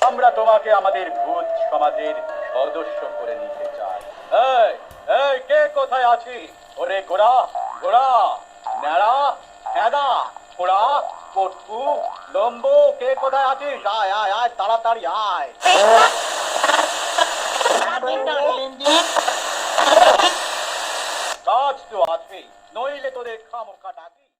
আমরা তোমাকে আমাদের ভূত সমাজের সদস্য করে নিতে চাই। এই এই কে কোথায় আছিস? ওরে গোড়া গোড়া, ন্যাড়া, হ্যাদা, পোড়া, পট্টু, লম্বু, কে কোথায় আছিস? আয় আয় আয়, তাড়াতাড়ি আয়। কাজ তো আছেই, নইলে তোদের খামোখা ডাকি।